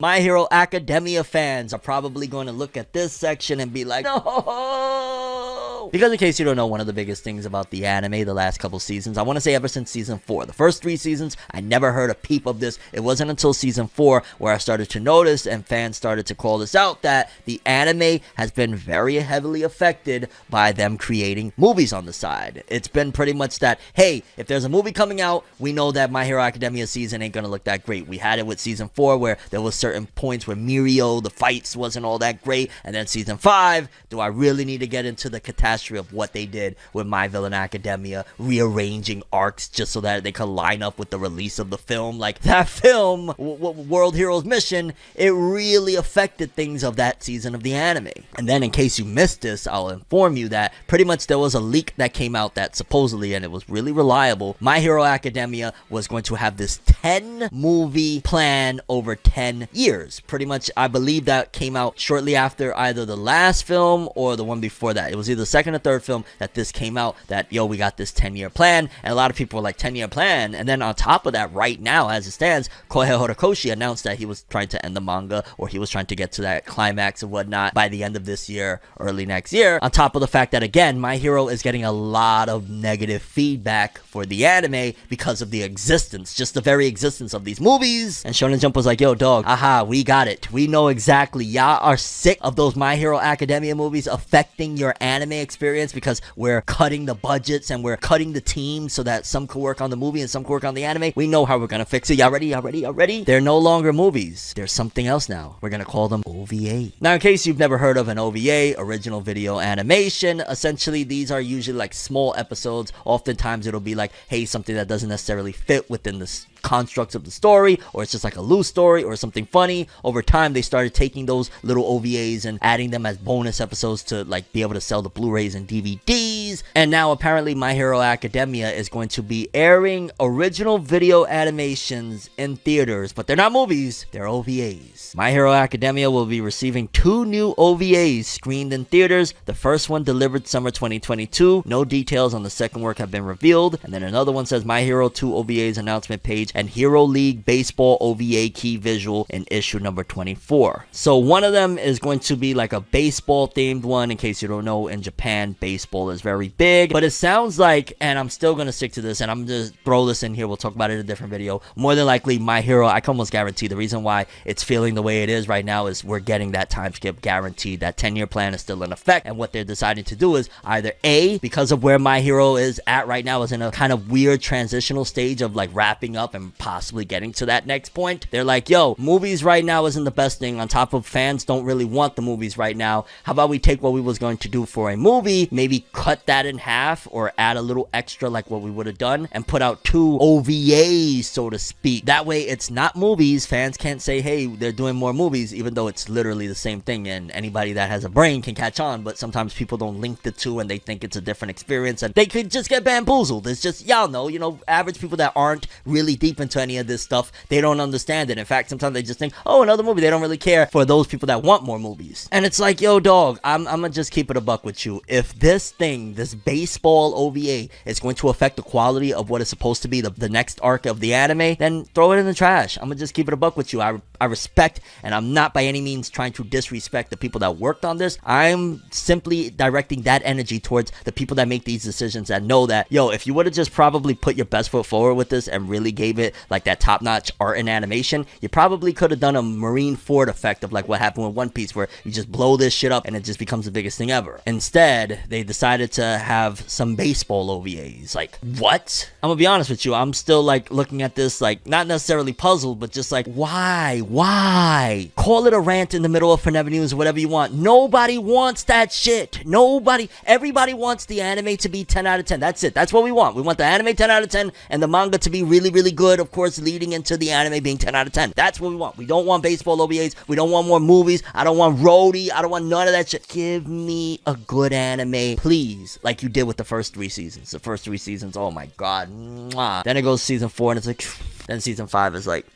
My Hero Academia fans are probably going to look at this section and be like, no! Because in case you don't know, one of the biggest things about the anime the last couple seasons, I want to say ever since season 4, the first 3 seasons, I never heard a peep of this. It wasn't until season 4 where I started to notice and fans started to call this out that the anime has been very heavily affected by them creating movies on the side. It's been pretty much that, hey, if there's a movie coming out, we know that My Hero Academia season ain't gonna look that great. We had it with season 4 where there was certain points where Mirio, the fights wasn't all that great, and then season 5, do I really need to get into the catastrophe of what they did with My Villain Academia, rearranging arcs just so that they could line up with the release of the film? Like, that film, World Heroes Mission, it really affected things of that season of the anime. And then in case you missed this, I'll inform you that pretty much there was a leak that came out that supposedly, and it was really reliable, My Hero Academia was going to have this 10 movie plan over 10 years. Pretty much, I believe that came out shortly after either the last film or the one before that. It was either the second or third film that this came out, that, yo, we got this 10-year plan, and a lot of people were like, 10-year plan? And then on top of that, right now, as it stands, Kohei Horikoshi announced that he was trying to end the manga, or he was trying to get to that climax and whatnot by the end of this year, early next year. On top of the fact that, again, My Hero is getting a lot of negative feedback for the anime because of the existence, just the very existence of these movies. And Shonen Jump was like, yo, dog, aha, we got it. We know exactly. Y'all are sick of those My Hero Academia movies affecting your anime experience because we're cutting the budgets and we're cutting the teams so that some could work on the movie and some could work on the anime. We know how we're gonna fix it. Y'all ready? Y'all ready? Y'all ready? They're no longer movies. There's something else now. We're gonna call them OVA. Now, in case you've never heard of an OVA, original video animation, essentially these are usually like small episodes. Oftentimes it'll be like, hey, something that doesn't necessarily fit within the constructs of the story, or it's just like a loose story or something funny. Over time, they started taking those little OVAs and adding them as bonus episodes to like be able to sell the Blu-rays and DVDs. And now apparently My Hero Academia is going to be airing original video animations in theaters, but they're not movies, they're OVAs. My Hero Academia will be receiving 2 new OVAs screened in theaters. The first one delivered summer 2022. No details on the second work have been revealed. And then another one says My Hero 2 OVAs announcement page and Hero League Baseball OVA key visual in issue number 24. So one of them is going to be like a baseball themed one. In case you don't know, in Japan, baseball is very big. But it sounds like, and I'm still going to stick to this, and I'm just throw this in here, we'll talk about it in a different video. More than likely, My Hero, I can almost guarantee the reason why it's feeling the way it is right now is we're getting that time skip guaranteed. That 10-year plan is still in effect. And what they're deciding to do is either A, because of where My Hero is at right now, is in a kind of weird transitional stage of like wrapping up and possibly getting to that next point. They're like, yo, movies right now isn't the best thing. On top of fans don't really want the movies right now. How about we take what we was going to do for a movie, maybe cut that in half or add a little extra like what we would have done and put out 2 OVAs, so to speak. That way it's not movies. Fans can't say, hey, they're doing more movies, even though it's literally the same thing and anybody that has a brain can catch on. But sometimes people don't link the two and they think it's a different experience and they could just get bamboozled. It's just, y'all know, average people that aren't really deep into any of this stuff, they don't understand it. In fact, sometimes they just think, oh, another movie. They don't really care for those people that want more movies. And it's like, yo, dog, I'm gonna just keep it a buck with you. If this thing, this baseball OVA, is going to affect the quality of what is supposed to be the next arc of the anime, then throw it in the trash. I'm gonna just keep it a buck with you. I respect, and I'm not by any means trying to disrespect the people that worked on this. I'm simply directing that energy towards the people that make these decisions that know that, yo, if you would have just probably put your best foot forward with this and really gave it like that top-notch art and animation, you probably could have done a Marine Ford effect of like what happened with One Piece, where you just blow this shit up and it just becomes the biggest thing ever. Instead, they decided to have some baseball OVAs. Like, what? I'm gonna be honest with you, I'm still like looking at this like not necessarily puzzled, but just like, why? Why? Call it a rant in the middle of FORNEVER News or whatever you want. Nobody wants that shit. Nobody. Everybody wants the anime to be 10 out of 10. That's it. That's what we want. We want the anime 10 out of 10 and the manga to be really, really good, of course, leading into the anime being 10 out of 10. That's what we want. We don't want baseball OVAs. We don't want more movies. I don't want roadie. I don't want none of that shit. Give me a good anime, please, like you did with the first 3 seasons. The first 3 seasons, oh my god. Mwah. Then it goes season 4 and it's like, then season 5 is like,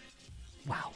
wow.